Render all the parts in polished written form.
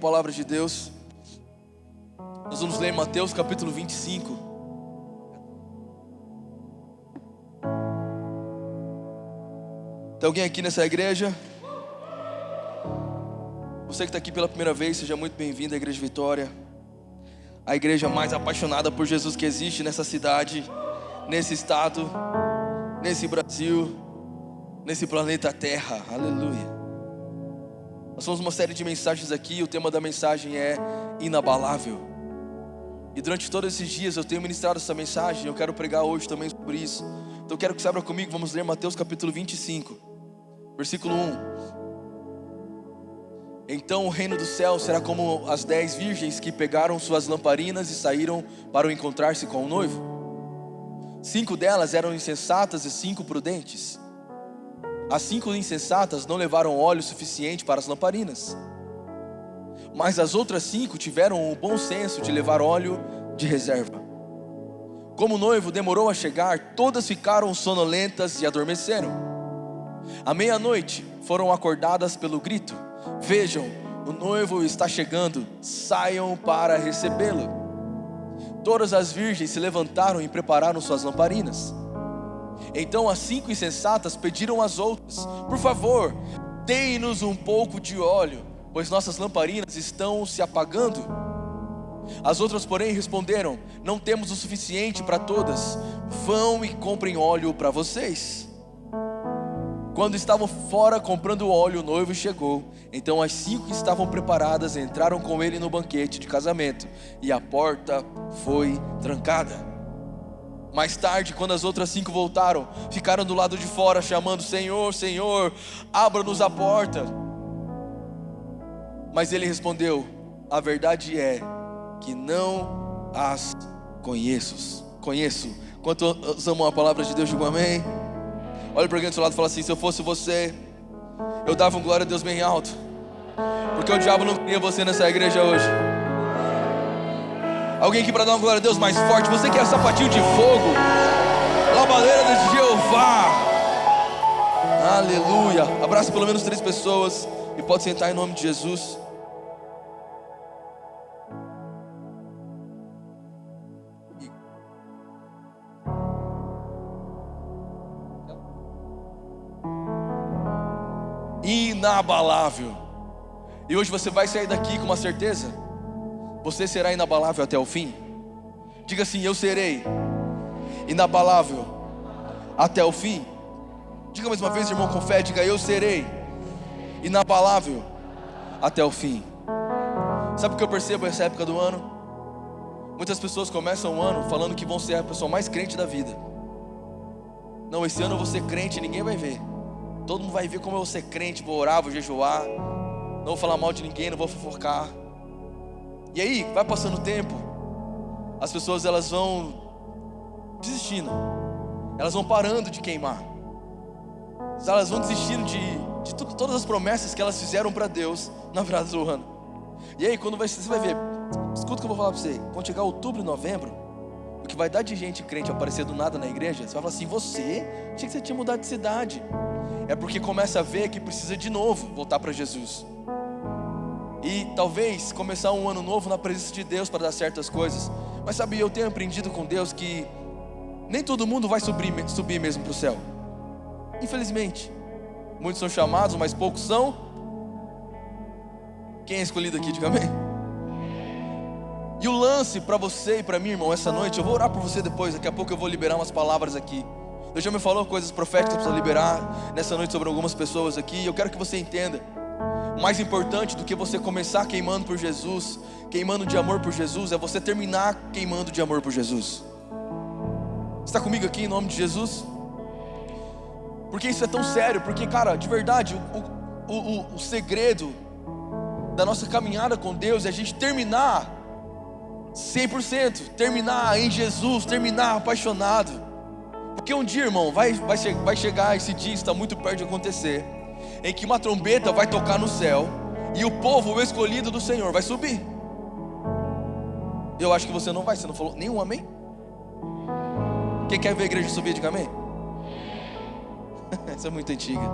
Palavra de Deus. Nós vamos ler Mateus capítulo 25. Tem alguém aqui nessa igreja? Você que está aqui pela primeira vez, seja muito bem-vindo à Igreja Vitória, a igreja mais apaixonada por Jesus que existe nessa cidade, nesse estado, nesse Brasil, nesse planeta Terra. Aleluia. Nós temos uma série de mensagens aqui e o tema da mensagem é inabalável. E durante todos esses dias eu tenho ministrado essa mensagem, eu quero pregar hoje também sobre isso. Então eu quero que você abra comigo, vamos ler Mateus capítulo 25, versículo 1. Então o reino do céu será como as 10 virgens que pegaram suas lamparinas e saíram para encontrar-se com o noivo. 5 delas eram insensatas e 5 prudentes. As 5 insensatas não levaram óleo suficiente para as lamparinas, mas as outras 5 tiveram o bom senso de levar óleo de reserva. Como o noivo demorou a chegar, todas ficaram sonolentas e adormeceram. À meia-noite foram acordadas pelo grito: vejam, o noivo está chegando, saiam para recebê-lo. Todas as virgens se levantaram e prepararam suas lamparinas. Então as 5 insensatas pediram às outras: por favor, dê-nos um pouco de óleo, pois nossas lamparinas estão se apagando. As outras, porém, responderam: não temos o suficiente para todas, vão e comprem óleo para vocês. Quando estavam fora comprando óleo, o noivo chegou. Então as 5 que estavam preparadas entraram com ele no banquete de casamento, e a porta foi trancada. Mais tarde, quando as outras 5 voltaram, ficaram do lado de fora chamando: Senhor, Senhor, abra-nos a porta. Mas ele respondeu: a verdade é que não as conheço. Quantos amam a palavra de Deus, digam amém. Olha para alguém do seu lado e fala assim: se eu fosse você, eu dava um glória a Deus bem alto, porque o diabo não queria você nessa igreja hoje. Alguém aqui para dar uma glória a Deus mais forte? Você que é sapatinho de fogo, lavaleira de Jeová. Aleluia. Abraça pelo menos 3 pessoas e pode sentar em nome de Jesus. Inabalável. E hoje você vai sair daqui com uma certeza: você será inabalável até o fim. Diga assim: eu serei inabalável até o fim. Diga mais uma vez, irmão, com fé. Diga: eu serei inabalável até o fim. Sabe o que eu percebo nessa época do ano? Muitas pessoas começam o ano falando que vão ser a pessoa mais crente da vida. Não, esse ano eu vou ser crente, ninguém vai ver. Todo mundo vai ver como eu vou ser crente, vou orar, vou jejuar, não vou falar mal de ninguém, não vou fofocar. E aí, vai passando o tempo, as pessoas elas vão desistindo, elas vão parando de queimar, elas vão desistindo de todas as promessas que elas fizeram para Deus na virada do ano. E aí, quando você vai ver, escuta o que eu vou falar para você, quando chegar outubro e novembro, o que vai dar de gente crente aparecer do nada na igreja, você vai falar assim: você tinha que você tinha mudado de cidade. É porque começa a ver que precisa de novo voltar para Jesus. E talvez começar um ano novo na presença de Deus para dar certas coisas. Mas sabe, eu tenho aprendido com Deus que nem todo mundo vai subir mesmo para o céu. Infelizmente, muitos são chamados, mas poucos são. Quem é escolhido aqui, diga amém. E o lance para você e para mim, irmão, essa noite, eu vou orar por você depois, daqui a pouco eu vou liberar umas palavras aqui. Deus já me falou coisas proféticas para liberar nessa noite sobre algumas pessoas aqui. E eu quero que você entenda: mais importante do que você começar queimando por Jesus, queimando de amor por Jesus, é você terminar queimando de amor por Jesus. Você está comigo aqui em nome de Jesus? Porque isso é tão sério, porque, cara, de verdade, o segredo da nossa caminhada com Deus é a gente terminar 100%, terminar em Jesus, terminar apaixonado. Porque um dia, irmão, vai chegar esse dia, está muito perto de acontecer, em que uma trombeta vai tocar no céu e o povo, o escolhido do Senhor, vai subir. Eu acho que você não vai, você não falou nenhum amém? Quem quer ver a igreja subir, diga amém. Essa é muito antiga.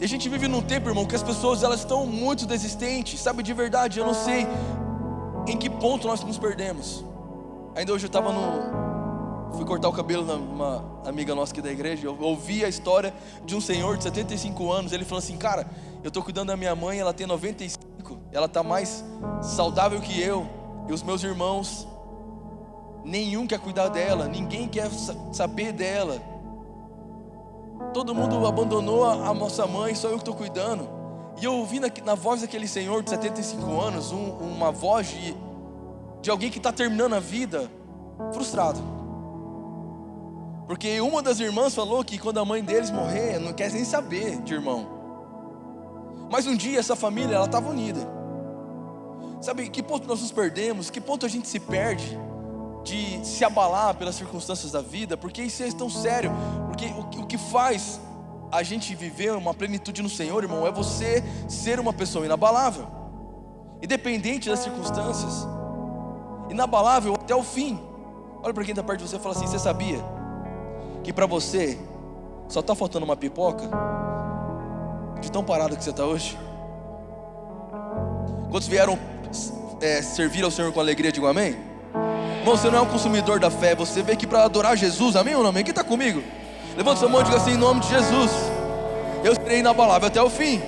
E a gente vive num tempo, irmão, que as pessoas elas estão muito desistentes, sabe, de verdade. Eu não sei em que ponto nós nos perdemos. Ainda hoje fui cortar o cabelo numa amiga nossa aqui da igreja. Eu ouvi a história de um senhor de 75 anos. Ele falou assim: cara, eu estou cuidando da minha mãe, ela tem 95, ela está mais saudável que eu, e os meus irmãos, nenhum quer cuidar dela, ninguém quer saber dela. Todo mundo abandonou a nossa mãe, só eu que estou cuidando. E eu ouvi na voz daquele senhor de 75 anos uma voz de alguém que está terminando a vida frustrado. Porque uma das irmãs falou que quando a mãe deles morrer, não quer nem saber de irmão. Mas um dia essa família, ela estava unida. Sabe que ponto nós nos perdemos? Que ponto a gente se perde de se abalar pelas circunstâncias da vida? Porque isso é tão sério. Porque o que faz a gente viver uma plenitude no Senhor, irmão, é você ser uma pessoa inabalável, independente das circunstâncias, inabalável até o fim. Olha para quem está perto de você e fala assim: você sabia que para você só está faltando uma pipoca? De tão parado que você está hoje. Quantos vieram servir ao Senhor com alegria? Digo amém. Irmão, você não é um consumidor da fé, você veio aqui para adorar Jesus, amém ou não amém? Quem está comigo? Levanta sua mão e diga assim: em nome de Jesus, eu serei inabalável até o fim.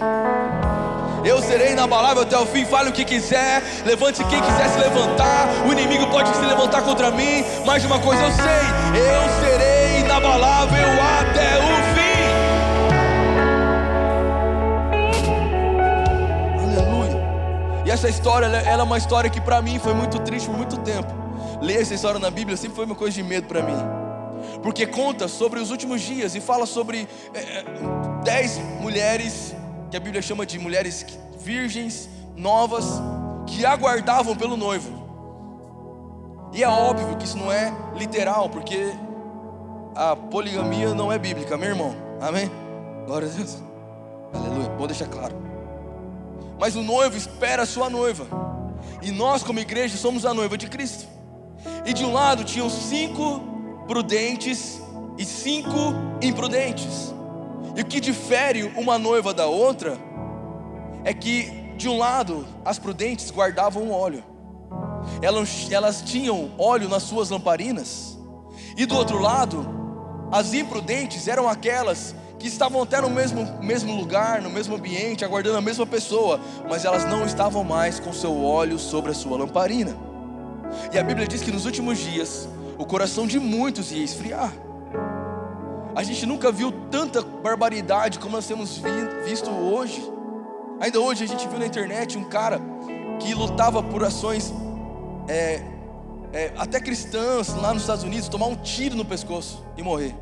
Eu serei inabalável até o fim. Fale o que quiser, levante-se quem quiser se levantar. O inimigo pode se levantar contra mim, mas de uma coisa eu sei: eu serei inabalável até o fim. Aleluia. E essa história, ela é uma história que para mim foi muito triste por muito tempo. Ler essa história na Bíblia sempre foi uma coisa de medo para mim, porque conta sobre os últimos dias e fala sobre 10 mulheres, que a Bíblia chama de mulheres virgens, novas, que aguardavam pelo noivo. E é óbvio que isso não é literal, porque a poligamia não é bíblica, meu irmão, amém? Glória a Deus, aleluia, bom deixar claro. Mas o noivo espera a sua noiva, e nós como igreja somos a noiva de Cristo. E de um lado tinham 5 prudentes e 5 imprudentes. E o que difere uma noiva da outra é que de um lado as prudentes guardavam óleo, elas tinham óleo nas suas lamparinas. E do outro lado, as imprudentes eram aquelas que estavam até no mesmo lugar, no mesmo ambiente, aguardando a mesma pessoa, mas elas não estavam mais com seu óleo sobre a sua lamparina. E a Bíblia diz que nos últimos dias o coração de muitos ia esfriar. A gente nunca viu tanta barbaridade como nós temos visto hoje. Ainda hoje a gente viu na internet um cara que lutava por ações até cristãs lá nos Estados Unidos, tomar um tiro no pescoço e morrer.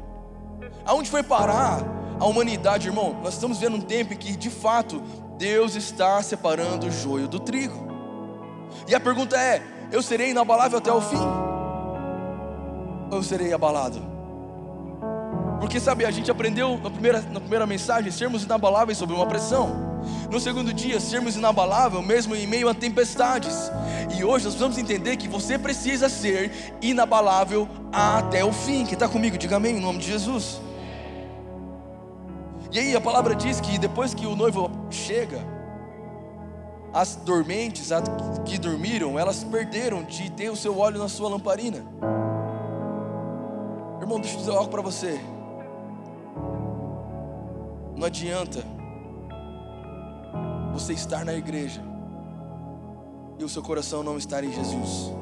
Aonde foi parar a humanidade, irmão? Nós estamos vendo um tempo em que de fato Deus está separando o joio do trigo. E a pergunta é: eu serei inabalável até o fim? Ou eu serei abalado? Porque sabe, a gente aprendeu na primeira mensagem sermos inabaláveis sob uma pressão. No segundo dia, sermos inabaláveis mesmo em meio a tempestades. E hoje nós precisamos entender que você precisa ser inabalável até o fim. Quem está comigo, diga amém em nome de Jesus. E aí a palavra diz que depois que o noivo chega, as dormentes, as que dormiram, elas perderam de ter o seu óleo na sua lamparina. Irmão, deixa eu dizer algo para você. Não adianta você estar na igreja e o seu coração não estar em Jesus.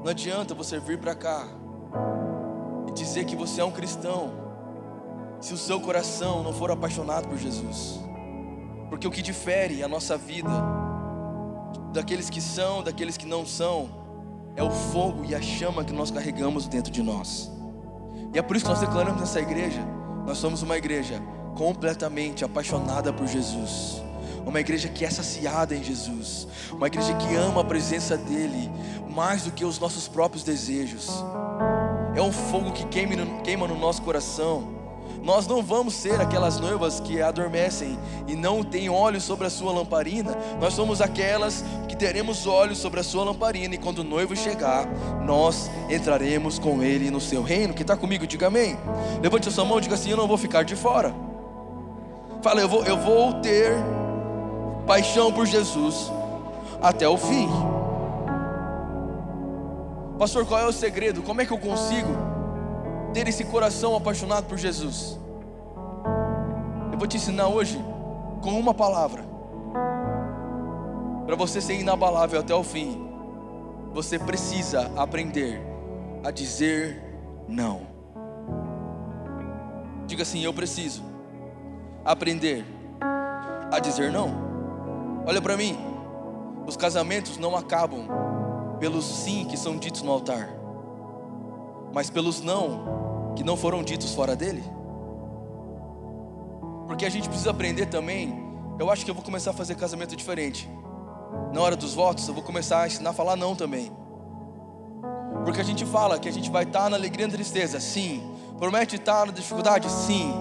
Não adianta você vir para cá e dizer que você é um cristão se o seu coração não for apaixonado por Jesus. Porque o que difere a nossa vida daqueles que são, daqueles que não são, é o fogo e a chama que nós carregamos dentro de nós. E é por isso que nós declaramos nessa igreja: nós somos uma igreja completamente apaixonada por Jesus, uma igreja que é saciada em Jesus, uma igreja que ama a presença dEle mais do que os nossos próprios desejos. É um fogo que queima no nosso coração. Nós não vamos ser aquelas noivas que adormecem e não têm óleo sobre a sua lamparina. Nós somos aquelas que teremos óleo sobre a sua lamparina, e quando o noivo chegar, nós entraremos com ele no seu reino. Quem está comigo, diga amém. Levante a sua mão e diga assim: eu não vou ficar de fora. Fala, eu vou ter paixão por Jesus até o fim. Pastor, qual é o segredo? Como é que eu consigo ter esse coração apaixonado por Jesus? Eu vou te ensinar hoje com uma palavra. Para você ser inabalável até o fim, você precisa aprender a dizer não. Diga assim: eu preciso aprender a dizer não. Olha para mim, os casamentos não acabam pelos sim que são ditos no altar, mas pelos não que não foram ditos fora dele. Porque a gente precisa aprender também. Eu acho que eu vou começar a fazer casamento diferente. Na hora dos votos eu vou começar a ensinar a falar não também. Porque a gente fala que a gente vai estar na alegria e na tristeza, sim. Promete estar na dificuldade, sim.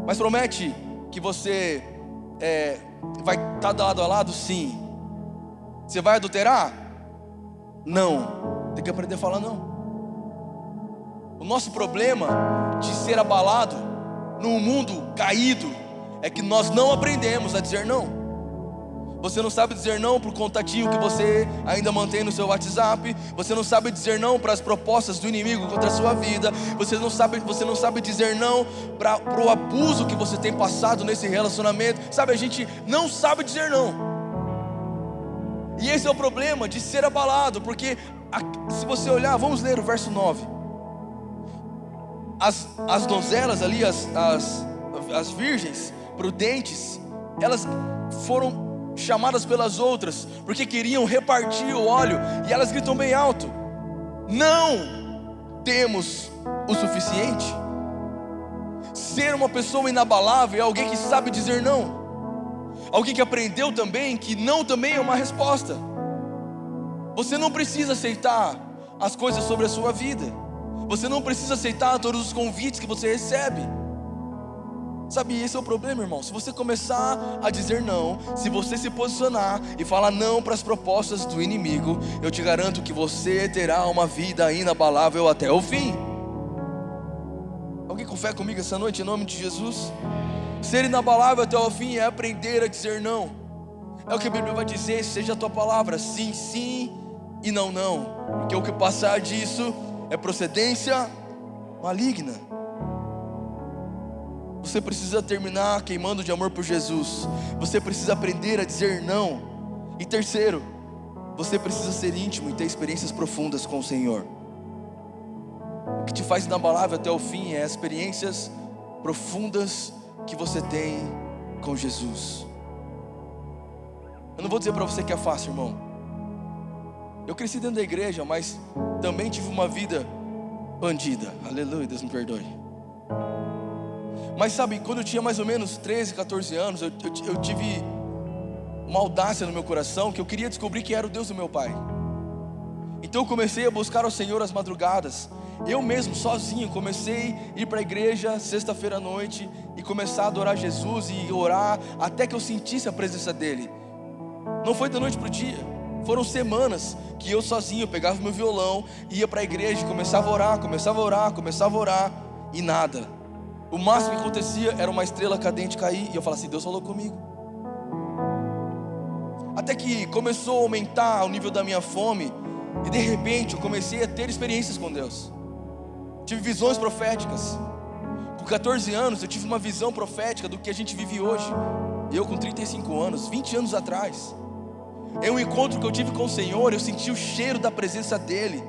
Mas promete que você vai estar do lado a lado, sim. Você vai adulterar? Não. Tem que aprender a falar não. O nosso problema de ser abalado num mundo caído é que nós não aprendemos a dizer não. Você não sabe dizer não para o contatinho que você ainda mantém no seu WhatsApp. Você não sabe dizer não para as propostas do inimigo contra a sua vida. Você não sabe dizer não para o abuso que você tem passado nesse relacionamento. Sabe, a gente não sabe dizer não. E esse é o problema de ser abalado. Porque se você olhar, vamos ler o verso 9. As donzelas ali, as virgens prudentes, elas foram chamadas pelas outras, porque queriam repartir o óleo, e elas gritam bem alto: não temos o suficiente. Ser uma pessoa inabalável é alguém que sabe dizer não, alguém que aprendeu também que não também é uma resposta. Você não precisa aceitar as coisas sobre a sua vida, você não precisa aceitar todos os convites que você recebe. Sabe, esse é o problema, irmão. Se você começar a dizer não, se você se posicionar e falar não para as propostas do inimigo, eu te garanto que você terá uma vida inabalável até o fim. Alguém com fé comigo essa noite, em nome de Jesus? Ser inabalável até o fim é aprender a dizer não. É o que a Bíblia vai dizer: seja a tua palavra sim, sim, e não, não. Porque o que passar disso é procedência maligna. Você precisa terminar queimando de amor por Jesus. Você precisa aprender a dizer não. E terceiro, você precisa ser íntimo e ter experiências profundas com o Senhor. O que te faz inabalável até o fim é as experiências profundas que você tem com Jesus. Eu não vou dizer para você que é fácil, irmão. Eu cresci dentro da igreja, mas também tive uma vida bandida. Aleluia, Deus me perdoe. Mas sabe, quando eu tinha mais ou menos 13, 14 anos, eu tive uma audácia no meu coração, que eu queria descobrir quem era o Deus do meu pai. Então eu comecei a buscar ao Senhor às madrugadas. Eu mesmo, sozinho, comecei a ir para a igreja sexta-feira à noite e começar a adorar Jesus e orar, até que eu sentisse a presença dEle. Não foi da noite para o dia, foram semanas que eu sozinho pegava meu violão, ia para a igreja, começava a orar, e nada. O máximo que acontecia era uma estrela cadente cair, e eu falava assim: Deus falou comigo. Até que começou a aumentar o nível da minha fome, e de repente eu comecei a ter experiências com Deus. Tive visões proféticas. Com 14 anos eu tive uma visão profética do que a gente vive hoje. Eu com 35 anos, 20 anos atrás. Em um encontro que eu tive com o Senhor, eu senti o cheiro da presença dEle.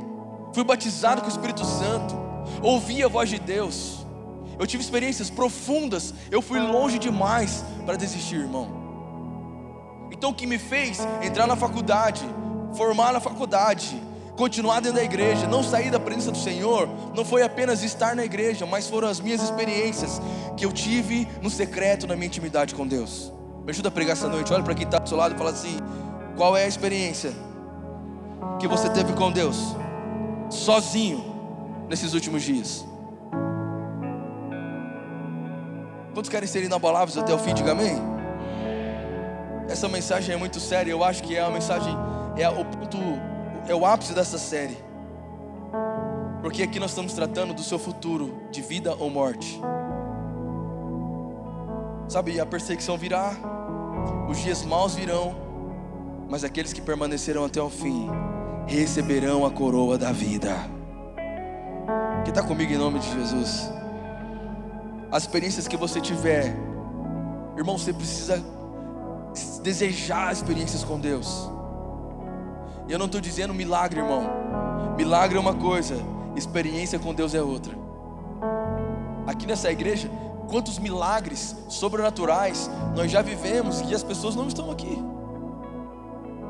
Fui batizado com o Espírito Santo. Ouvi a voz de Deus. Eu tive experiências profundas. Eu fui longe demais para desistir, irmão. Então o que me fez entrar na faculdade, formar na faculdade, continuar dentro da igreja, não sair da presença do Senhor, não foi apenas estar na igreja, mas foram as minhas experiências que eu tive no secreto, na minha intimidade com Deus. Me ajuda a pregar essa noite. Olha para quem está do seu lado e fala assim: qual é a experiência que você teve com Deus sozinho nesses últimos dias? Quantos querem ser inabaláveis até o fim? Diga amém. Essa mensagem é muito séria. Eu acho que é a mensagem, é o ápice dessa série. Porque aqui nós estamos tratando do seu futuro, de vida ou morte. Sabe, a perseguição virá, os dias maus virão, mas aqueles que permanecerão até o fim receberão a coroa da vida. Quem está comigo em nome de Jesus? As experiências que você tiver, irmão, você precisa desejar experiências com Deus. E eu não estou dizendo milagre, irmão. Milagre é uma coisa, experiência com Deus é outra. Aqui nessa igreja, quantos milagres sobrenaturais nós já vivemos e as pessoas não estão aqui.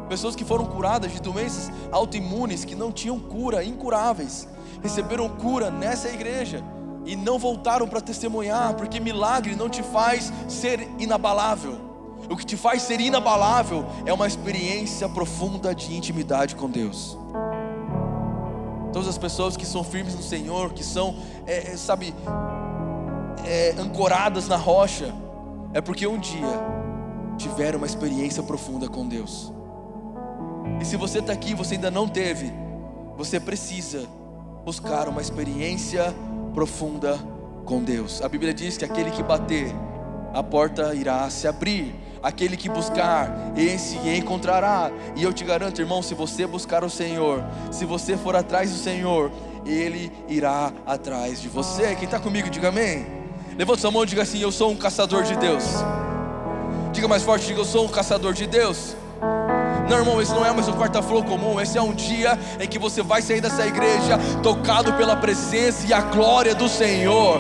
Pessoas que foram curadas de doenças autoimunes, que não tinham cura, incuráveis, receberam cura nessa igreja e não voltaram para testemunhar, porque milagre não te faz ser inabalável. O que te faz ser inabalável é uma experiência profunda de intimidade com Deus. Todas as pessoas que são firmes no Senhor, que são, ancoradas na rocha, é porque um dia tiveram uma experiência profunda com Deus. E se você está aqui e você ainda não teve, você precisa buscar uma experiência profunda com Deus. A Bíblia diz que aquele que bater, a porta irá se abrir. Aquele que buscar, esse encontrará. E eu te garanto, irmão, se você buscar o Senhor, se você for atrás do Senhor, Ele irá atrás de você. Quem está comigo, diga amém. Levanta sua mão e diga assim: eu sou um caçador de Deus. Diga mais forte, diga: eu sou um caçador de Deus. Não, irmão, esse não é mais um quarta-flor comum. Esse é um dia em que você vai sair dessa igreja tocado pela presença e a glória do Senhor.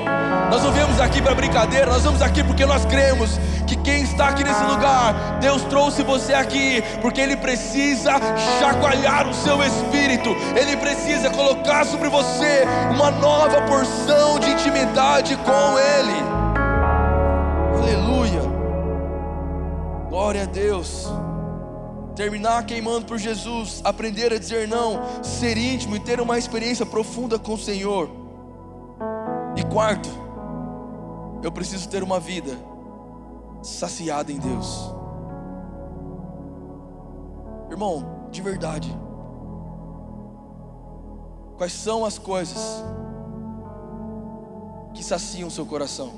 Nós não viemos aqui para brincadeira, nós vamos aqui porque nós cremos que quem está aqui nesse lugar, Deus trouxe você aqui porque Ele precisa chacoalhar o seu espírito. Ele precisa colocar sobre você uma nova porção de intimidade com Ele. Aleluia, glória a Deus. Terminar queimando por Jesus, aprender a dizer não, ser íntimo e ter uma experiência profunda com o Senhor. E quarto, eu preciso ter uma vida saciada em Deus. Irmão, de verdade, quais são as coisas que saciam o seu coração?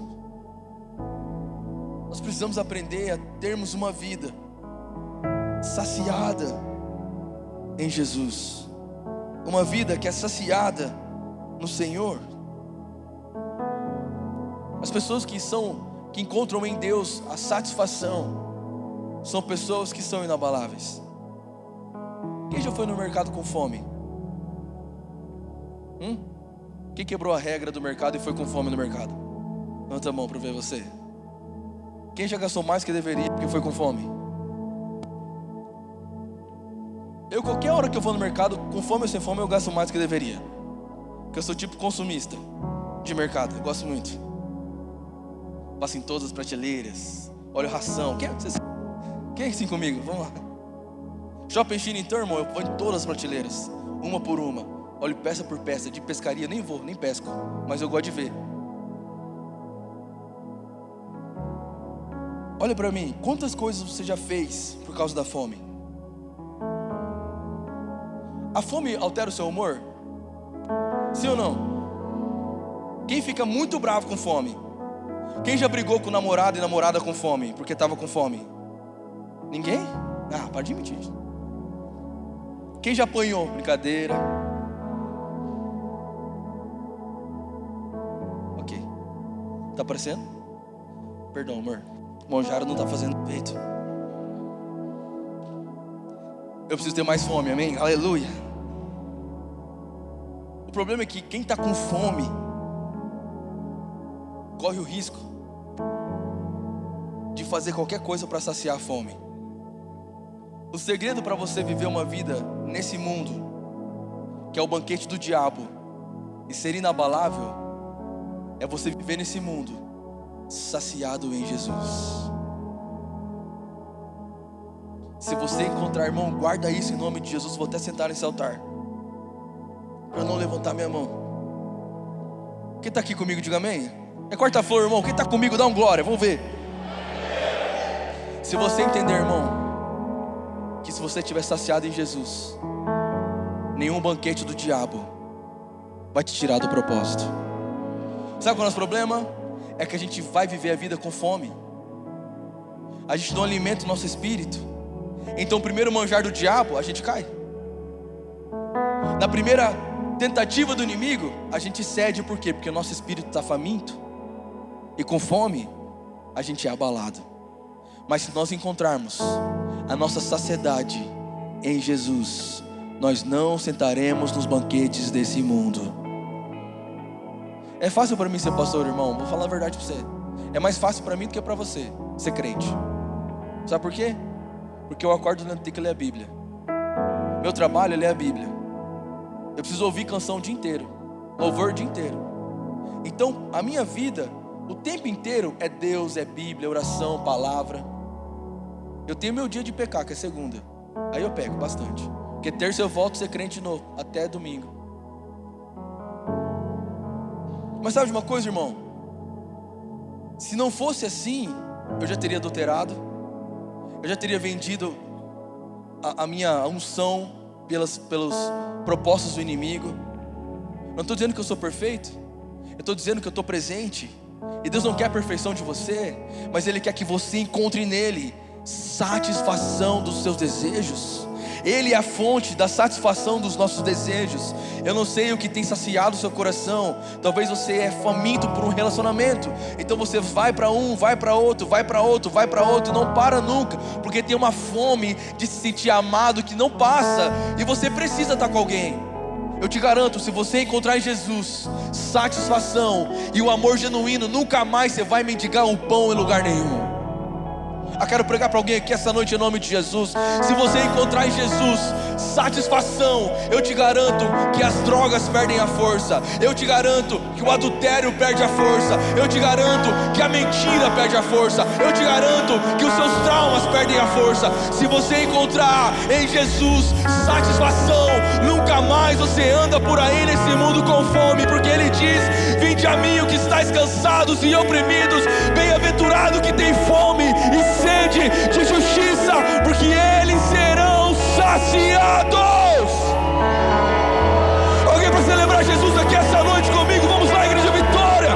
Nós precisamos aprender a termos uma vida saciada em Jesus, uma vida que é saciada no Senhor. As pessoas que encontram em Deus a satisfação são pessoas que são inabaláveis. Quem já foi no mercado com fome? Quem quebrou a regra do mercado e foi com fome no mercado? Levanta a mão para ver você. Quem já gastou mais que deveria porque foi com fome? Eu, qualquer hora que eu vou no mercado, com fome ou sem fome, eu gasto mais do que deveria. Porque eu sou tipo consumista de mercado, eu gosto muito. Passo em todas as prateleiras, olho ração. Quem é assim comigo? Vamos lá. Shopping China, então, irmão, eu vou em todas as prateleiras, uma por uma. Olho peça por peça. De pescaria nem vou, nem pesco, mas eu gosto de ver. Olha para mim, quantas coisas você já fez por causa da fome? A fome altera o seu humor? Sim ou não? Quem fica muito bravo com fome? Quem já brigou com namorado e namorada com fome porque estava com fome? Ninguém? Ah, para de mentir. Quem já apanhou? Brincadeira. Ok. Tá aparecendo? Perdão, amor. O Monjaro não está fazendo peito. Eu preciso ter mais fome, amém? Aleluia. O problema é que quem está com fome corre o risco de fazer qualquer coisa para saciar a fome. O segredo para você viver uma vida nesse mundo, que é o banquete do diabo, e ser inabalável, é você viver nesse mundo saciado em Jesus. Se você encontrar, irmão, guarda isso em nome de Jesus. Vou até sentar nesse altar para não levantar minha mão. Quem está aqui comigo, diga amém. É quarta-flor, irmão. Quem está comigo, dá um glória, vamos ver. Se você entender, irmão, que se você estiver saciado em Jesus, nenhum banquete do diabo vai te tirar do propósito. Sabe qual é o nosso problema? É que a gente vai viver a vida com fome. a gente não alimenta o nosso espírito, então o primeiro manjar do diabo, a gente cai. Na primeira tentativa do inimigo, a gente cede. Por quê? Porque o nosso espírito está faminto, e com fome a gente é abalado. Mas se nós encontrarmos a nossa saciedade em Jesus, nós não sentaremos nos banquetes desse mundo. É fácil para mim ser pastor, irmão, vou falar a verdade para você. É mais fácil para mim do que para você ser crente. Sabe por quê? Porque eu acordo e tenho que ler a Bíblia. Meu trabalho é ler a Bíblia. Eu preciso ouvir canção o dia inteiro, louvor o dia inteiro. Então a minha vida, o tempo inteiro, é Deus, é Bíblia, oração, palavra. Eu tenho meu dia de pecar, que é segunda. Aí eu peco bastante, porque terça eu volto a ser crente de novo, até domingo. Mas sabe de uma coisa, irmão? Se não fosse assim, eu já teria adulterado, eu já teria vendido a minha unção pelos propósitos do inimigo. Não estou dizendo que eu sou perfeito, eu estou dizendo que eu estou presente. E Deus não quer a perfeição de você, mas Ele quer que você encontre nele satisfação dos seus desejos. Ele é a fonte da satisfação dos nossos desejos. Eu não sei o que tem saciado o seu coração. Talvez você é faminto por um relacionamento, então você vai para um, vai para outro, vai para outro, vai para outro, e não para nunca, porque tem uma fome de se sentir amado que não passa, e você precisa estar com alguém. Eu te garanto, se você encontrar em Jesus satisfação e o amor genuíno, nunca mais você vai mendigar um pão em lugar nenhum. Eu quero pregar para alguém aqui essa noite em nome de Jesus. Se você encontrar em Jesus satisfação, eu te garanto que as drogas perdem a força. Eu te garanto que o adultério perde a força. Eu te garanto que a mentira perde a força. Eu te garanto que os seus traumas perdem a força. Se você encontrar em Jesus satisfação, nunca mais você anda por aí nesse mundo com fome, porque Ele diz: vinde a mim, o que estáis cansados e oprimidos, bem-aventurado que tem fome e sede de justiça, porque eles serão saciados. Alguém para celebrar Jesus aqui essa noite comigo? Vamos lá, Igreja Vitória.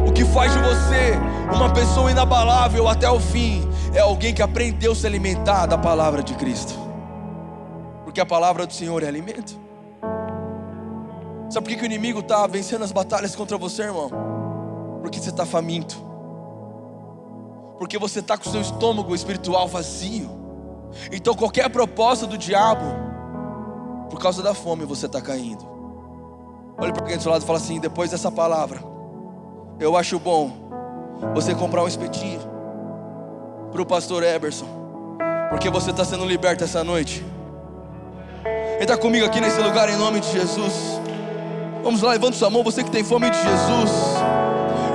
O que faz de você uma pessoa inabalável até o fim é alguém que aprendeu a se alimentar da palavra de Cristo, porque a palavra do Senhor é alimento. Sabe por que o inimigo está vencendo as batalhas contra você, irmão? Porque você está faminto, porque você está com o seu estômago espiritual vazio. Então qualquer proposta do diabo, por causa da fome, você está caindo. Olha para alguém do seu lado e fala assim: depois dessa palavra, eu acho bom você comprar um espetinho para o pastor Eberson, porque você está sendo liberto essa noite. Ele está comigo aqui nesse lugar em nome de Jesus. Vamos lá, levanta sua mão, você que tem fome de Jesus.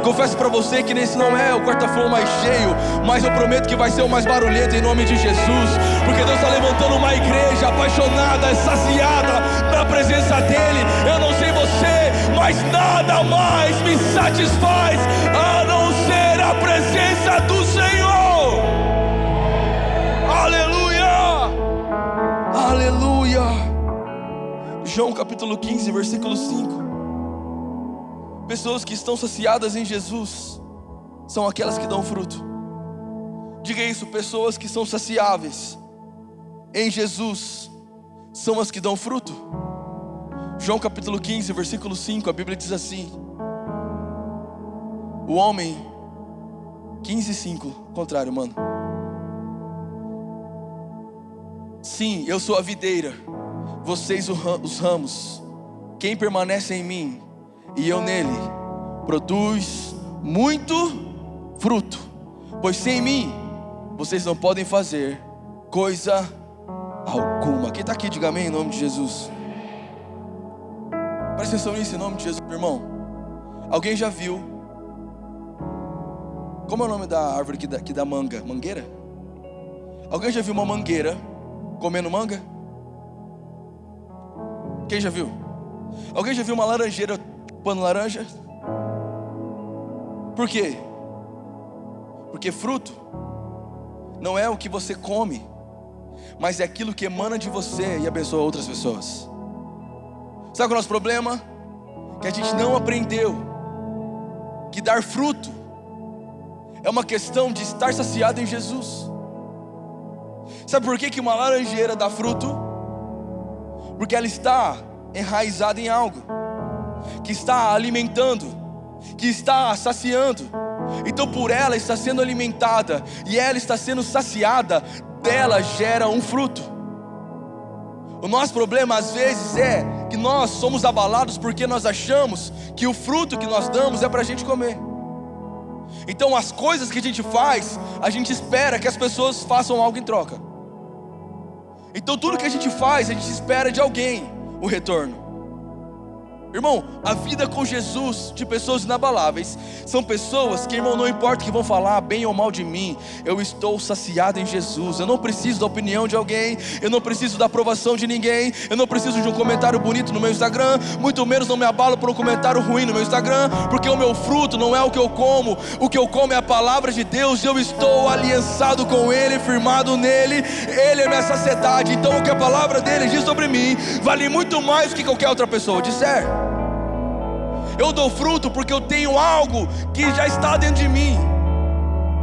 Confesso para você que nesse não é o quarta-feira mais cheio, mas eu prometo que vai ser o mais barulhento em nome de Jesus, porque Deus está levantando uma igreja apaixonada, saciada na presença dEle. Eu não sei você, mas nada mais me satisfaz a não ser a presença do Senhor. Aleluia, aleluia. João capítulo 15, versículo 5. Pessoas que estão saciadas em Jesus são aquelas que dão fruto. Diga isso: pessoas que são saciáveis em Jesus são as que dão fruto. João capítulo 15, versículo 5, a Bíblia diz assim: o homem, 15:5, contrário, mano. Sim, eu sou a videira, vocês os ramos. Quem permanece em mim e eu nele, produz muito fruto, pois sem mim vocês não podem fazer coisa alguma. Quem está aqui, diga amém em nome de Jesus. Presta atenção nisso em nome de Jesus, irmão. Alguém já viu? Como é o nome da árvore que dá manga? Mangueira? Alguém já viu uma mangueira comendo manga? Quem já viu? Alguém já viu uma laranjeira chupando laranja? Por quê? Porque fruto não é o que você come, mas é aquilo que emana de você e abençoa outras pessoas. Sabe qual é o nosso problema? que a gente não aprendeu que dar fruto é uma questão de estar saciado em Jesus. Sabe por que uma laranjeira dá fruto? Porque ela está enraizada em algo que está alimentando, que está saciando. Então por ela está sendo alimentada e ela está sendo saciada, dela gera um fruto. O nosso problema às vezes é que nós somos abalados porque nós achamos que o fruto que nós damos é para a gente comer. Então as coisas que a gente faz, a gente espera que as pessoas façam algo em troca. Então tudo que a gente faz, a gente espera de alguém o retorno. Irmão, a vida com Jesus de pessoas inabaláveis são pessoas que, irmão, não importa o que vão falar bem ou mal de mim, eu estou saciado em Jesus. Eu não preciso da opinião de alguém, eu não preciso da aprovação de ninguém, eu não preciso de um comentário bonito no meu Instagram, muito menos não me abalo por um comentário ruim no meu Instagram, porque o meu fruto não é o que eu como é a palavra de Deus, e eu estou aliançado com Ele, firmado nele, Ele é minha saciedade. Então o que a palavra dele diz sobre mim vale muito mais do que qualquer outra pessoa disser. Eu dou fruto porque eu tenho algo que já está dentro de mim.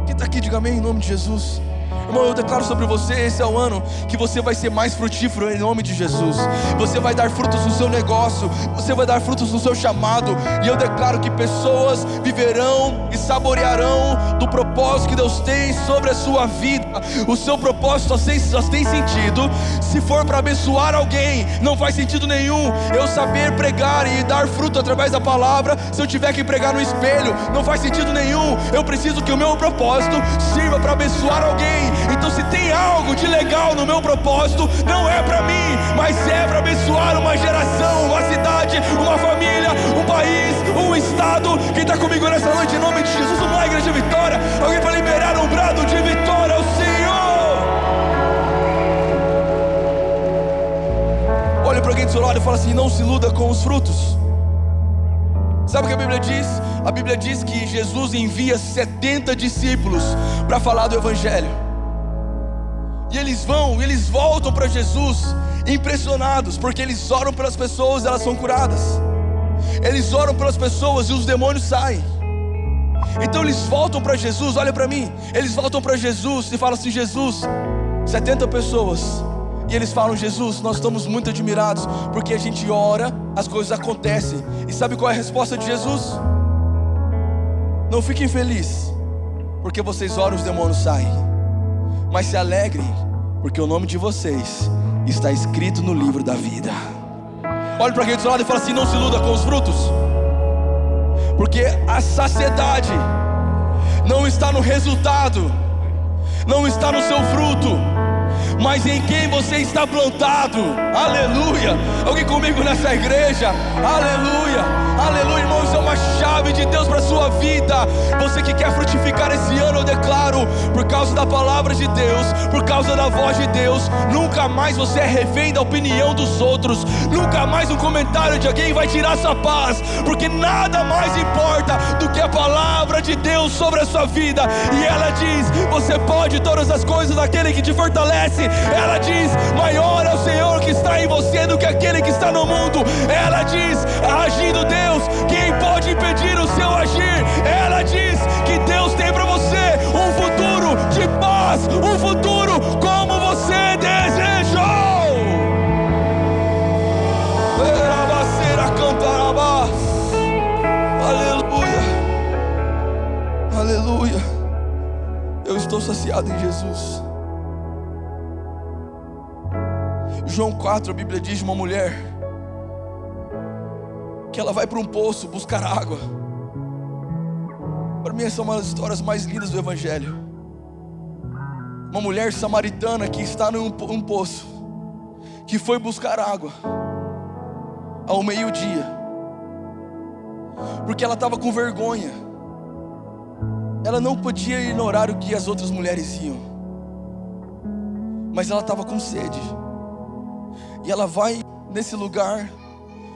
Quem está aqui, diga amém em nome de Jesus. Irmão, eu declaro sobre você, esse é o ano que você vai ser mais frutífero em nome de Jesus. Você vai dar frutos no seu negócio, você vai dar frutos no seu chamado. E eu declaro que pessoas viverão e saborearão do propósito que Deus tem sobre a sua vida. O seu propósito só tem sentido se for para abençoar alguém. Não faz sentido nenhum eu saber pregar e dar fruto através da palavra se eu tiver que pregar no espelho. Não faz sentido nenhum. Eu preciso que o meu propósito sirva para abençoar alguém. Então se tem algo de legal no meu propósito, não é para mim, mas é para abençoar uma geração, uma cidade, uma família, um país, um estado. Quem está comigo nessa noite em nome de Jesus? Vamos lá, Igreja Vitória. Alguém para liberar um brado de vitória ao Senhor. Olha para alguém do seu lado e fala assim: não se iluda com os frutos. Sabe o que a Bíblia diz? A Bíblia diz que Jesus envia 70 discípulos para falar do Evangelho. E eles voltam para Jesus impressionados, porque eles oram pelas pessoas e elas são curadas. Eles oram pelas pessoas e os demônios saem. Então eles voltam para Jesus, olha para mim. Eles voltam para Jesus e falam assim: Jesus, 70 pessoas. E eles falam: Jesus, nós estamos muito admirados, porque a gente ora, as coisas acontecem. E sabe qual é a resposta de Jesus? Não fiquem felizes, porque vocês oram, os demônios saem. Mas se alegrem, porque o nome de vocês está escrito no livro da vida. Olhe para quem do seu lado e fala assim: não se iluda com os frutos, porque a saciedade não está no resultado, não está no seu fruto, mas em quem você está plantado. Aleluia. Alguém comigo nessa igreja? Aleluia, aleluia, irmão. Isso é uma chave de Deus para a sua vida. Você que quer frutificar esse ano, eu declaro, por causa da palavra de Deus, por causa da voz de Deus, nunca mais você é refém da opinião dos outros. Nunca mais um comentário de alguém vai tirar sua paz, porque nada mais importa do que a palavra de Deus sobre a sua vida. E ela diz: você pode todas as coisas daquele que te fortalece. Ela diz: maior é o Senhor que está em você do que aquele que está no mundo. Ela diz: agindo Deus, quem pode impedir o seu agir? Ela diz que Deus tem para você um futuro de paz, um futuro como você desejou. Aleluia, aleluia. Eu estou saciado em Jesus. João 4, a Bíblia diz de uma mulher que ela vai para um poço buscar água. Para mim essa é uma das histórias mais lindas do Evangelho. Uma mulher samaritana que está num poço, que foi buscar água ao meio-dia, porque ela estava com vergonha. Ela não podia ir no horário que as outras mulheres iam, mas ela estava com sede. E ela vai nesse lugar.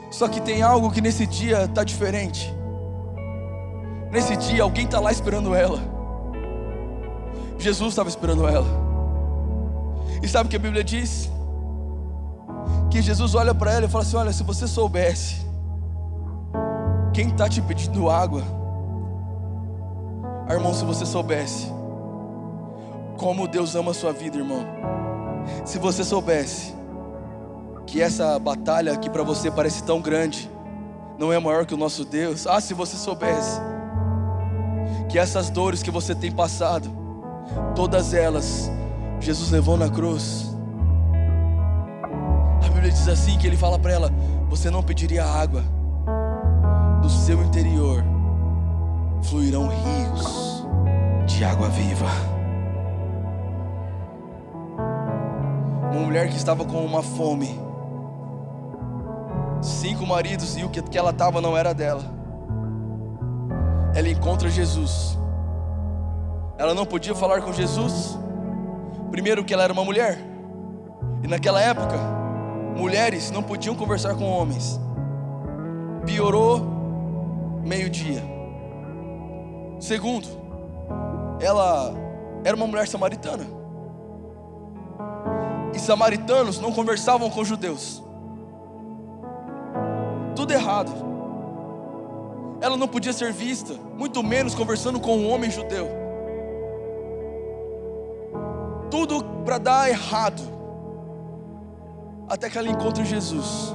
Só que tem algo que nesse dia está diferente. Nesse dia alguém está lá esperando ela. Jesus estava esperando ela. E sabe o que a Bíblia diz? Que Jesus olha para ela e fala assim: olha, se você soubesse Quem está te pedindo água? Irmão, se você soubesse como Deus ama a sua vida, irmão. Se você soubesse que essa batalha que para você parece tão grande não é maior que o nosso Deus. Se você soubesse que essas dores que você tem passado, todas elas Jesus levou na cruz. A Bíblia diz assim, que Ele fala para ela: você não pediria água, do seu interior fluirão rios de água viva. Uma mulher que estava com uma fome, 5 maridos, e o que ela estava não era dela. Ela encontra Jesus. Ela não podia falar com Jesus. Primeiro que ela era uma mulher, e naquela época mulheres não podiam conversar com homens. Piorou meio-dia. Segundo, ela era uma mulher samaritana, e samaritanos não conversavam com judeus. Tudo errado. Ela não podia ser vista, muito menos conversando com um homem judeu. Tudo para dar errado. Até que ela encontra Jesus.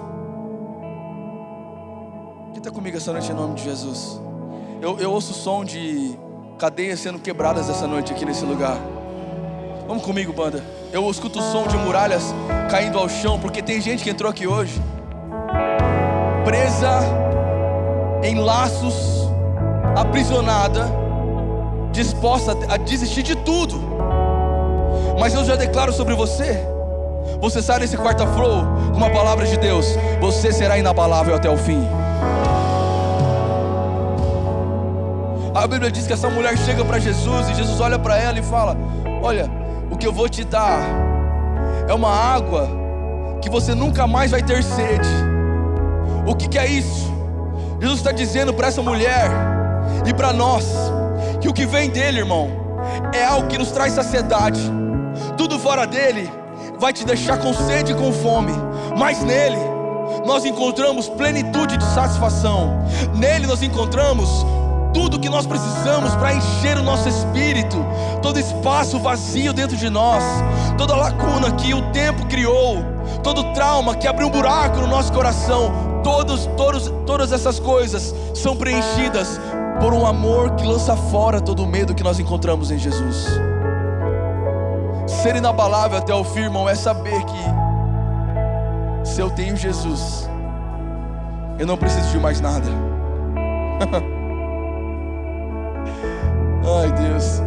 Quem está comigo essa noite em nome de Jesus? Eu ouço o som de cadeias sendo quebradas essa noite aqui nesse lugar. Vamos comigo, banda. Eu escuto o som de muralhas caindo ao chão, porque tem gente que entrou aqui hoje presa em laços, aprisionada, disposta a desistir de tudo. Mas eu já declaro sobre você: você sai desse quarta flow com uma palavra de Deus. Você será inabalável até o fim. A Bíblia diz que essa mulher chega para Jesus, e Jesus olha para ela e fala: olha, o que eu vou te dar é uma água que você nunca mais vai ter sede. O que é isso? Jesus está dizendo para essa mulher e para nós que o que vem dele, irmão, é algo que nos traz saciedade. Tudo fora dele vai te deixar com sede e com fome, mas nele nós encontramos plenitude de satisfação. Nele nós encontramos tudo que nós precisamos para encher o nosso espírito. Todo espaço vazio dentro de nós, toda lacuna que o tempo criou, todo trauma que abriu um buraco no nosso coração, todas essas coisas são preenchidas por um amor que lança fora todo o medo que nós encontramos em Jesus. Ser inabalável até o fim, irmão, é saber que se eu tenho Jesus, eu não preciso de mais nada. Ai, Deus.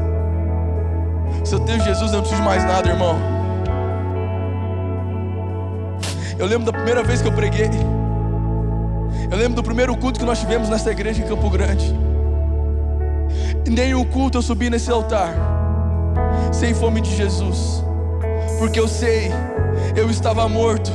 Se eu tenho Jesus, eu não preciso de mais nada, irmão. Eu lembro da primeira vez que eu preguei. Eu lembro do primeiro culto que nós tivemos nessa igreja em Campo Grande. E nenhum culto eu subi nesse altar sem fome de Jesus. Porque eu sei, eu estava morto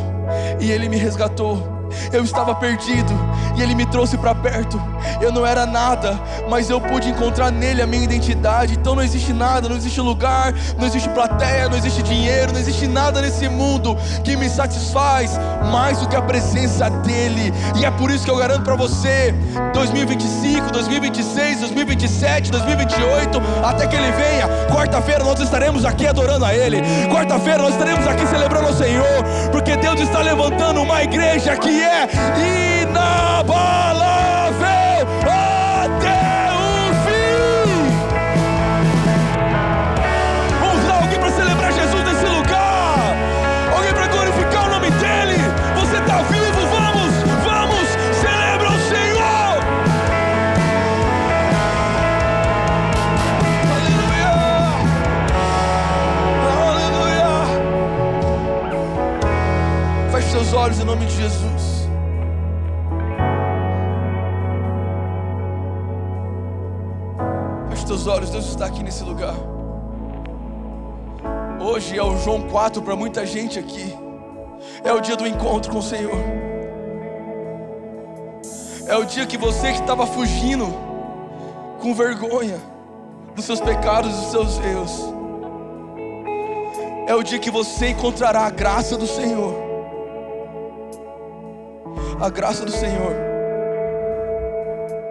e Ele me resgatou. Eu estava perdido e Ele me trouxe para perto. Eu não era nada, mas eu pude encontrar nele a minha identidade. Então não existe nada, não existe lugar, não existe plateia, não existe dinheiro, não existe nada nesse mundo que me satisfaz mais do que a presença dele. E é por isso que eu garanto para você, 2025, 2026, 2027, 2028, até que Ele venha, quarta-feira nós estaremos aqui adorando a Ele. Quarta-feira nós estaremos aqui celebrando ao Senhor, porque Deus está levantando uma igreja que é inabalável até o fim. Vamos usar alguém para celebrar Jesus nesse lugar, alguém para glorificar o nome dele. Você está vivo, vamos, celebra o Senhor. Aleluia. Feche seus olhos em nome de Jesus. Teus olhos, Deus está aqui nesse lugar. Hoje é o João 4 para muita gente aqui. É o dia do encontro com o Senhor. É o dia que você que estava fugindo com vergonha dos seus pecados e dos seus erros, é o dia que você encontrará a graça do Senhor. A graça do Senhor.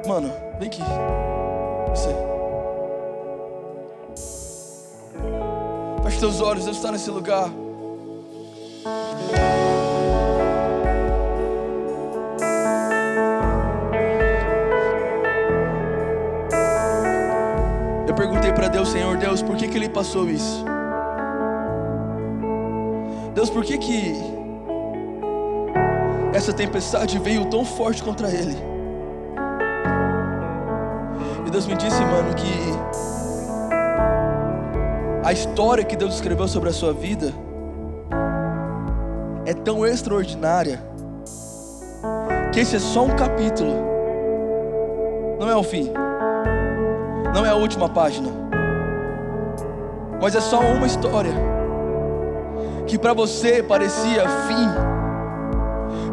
Mano, vem aqui. Você. Feche teus olhos, Deus está nesse lugar. Eu perguntei para Deus, Senhor, Deus, por que Ele passou isso? Deus, por que essa tempestade veio tão forte contra Ele? E Deus me disse, mano, que a história que Deus escreveu sobre a sua vida é tão extraordinária que esse é só um capítulo, não é o fim, não é a última página, mas é só uma história que para você parecia fim,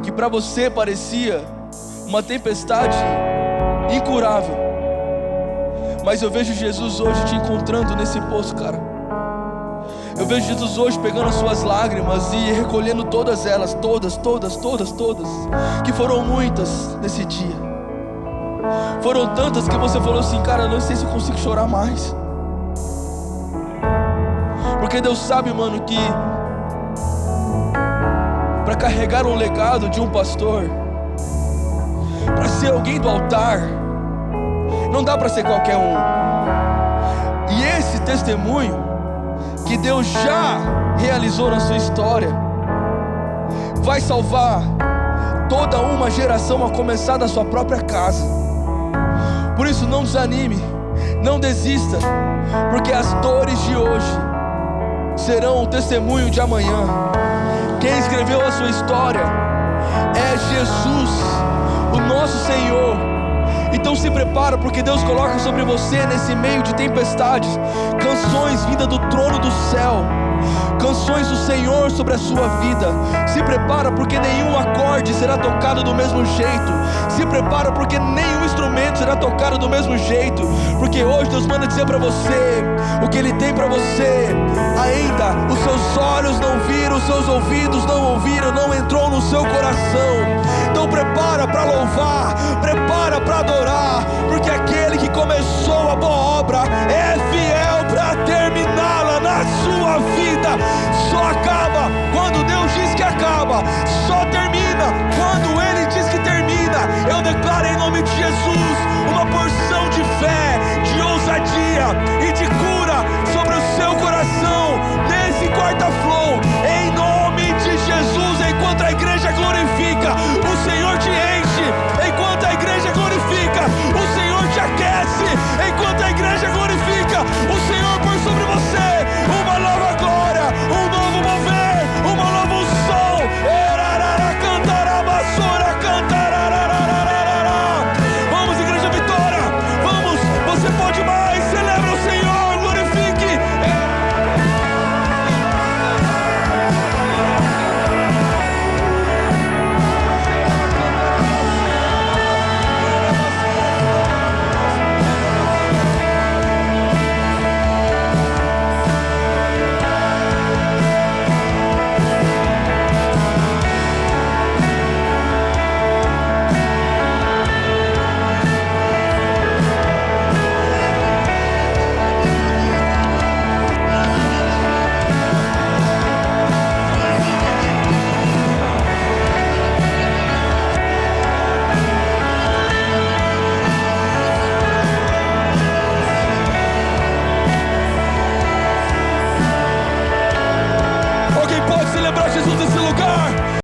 que para você parecia uma tempestade incurável, mas eu vejo Jesus hoje te encontrando nesse poço, cara. Eu vejo Jesus hoje pegando as suas lágrimas e recolhendo todas elas, todas, que foram muitas nesse dia. Foram tantas que você falou assim, cara, eu não sei se eu consigo chorar mais. Porque Deus sabe, mano, que para carregar um legado de um pastor, para ser alguém do altar, não dá para ser qualquer um. E esse testemunho que Deus já realizou na sua história vai salvar toda uma geração, a começar da sua própria casa. Por isso não desanime, não desista, porque as dores de hoje serão o testemunho de amanhã. Quem escreveu a sua história é Jesus, o nosso Senhor. Então se prepara, porque Deus coloca sobre você, nesse meio de tempestades, canções vindas do trono do céu, canções do Senhor sobre a sua vida. Se prepara, porque nenhum acorde será tocado do mesmo jeito. Se prepara, porque nenhum instrumento será tocado do mesmo jeito. Porque hoje Deus manda dizer para você o que Ele tem para você. Ainda os seus olhos não viram, os seus ouvidos não ouviram, não entrou no seu coração. Então prepara para louvar, prepara para adorar, porque aquele que começou a boa obra é fiel para terminá-la na sua vida. Só acaba quando Deus diz que acaba, só termina quando Ele diz que termina. Eu declaro em nome de Jesus uma porção de fé, de ousadia e de cura sobre o seu coração nesse quarta flow, em nome de Jesus. Enquanto a igreja glorifica, o Senhor te enche. Enquanto a igreja glorifica, o Senhor te aquece. Enquanto a igreja glorifica, o Senhor põe sobre você uma nova glória, um novo mover, uma nova unção. Vamos, igreja Vitória, vamos, você pode mais, celebra o Senhor, glorifique.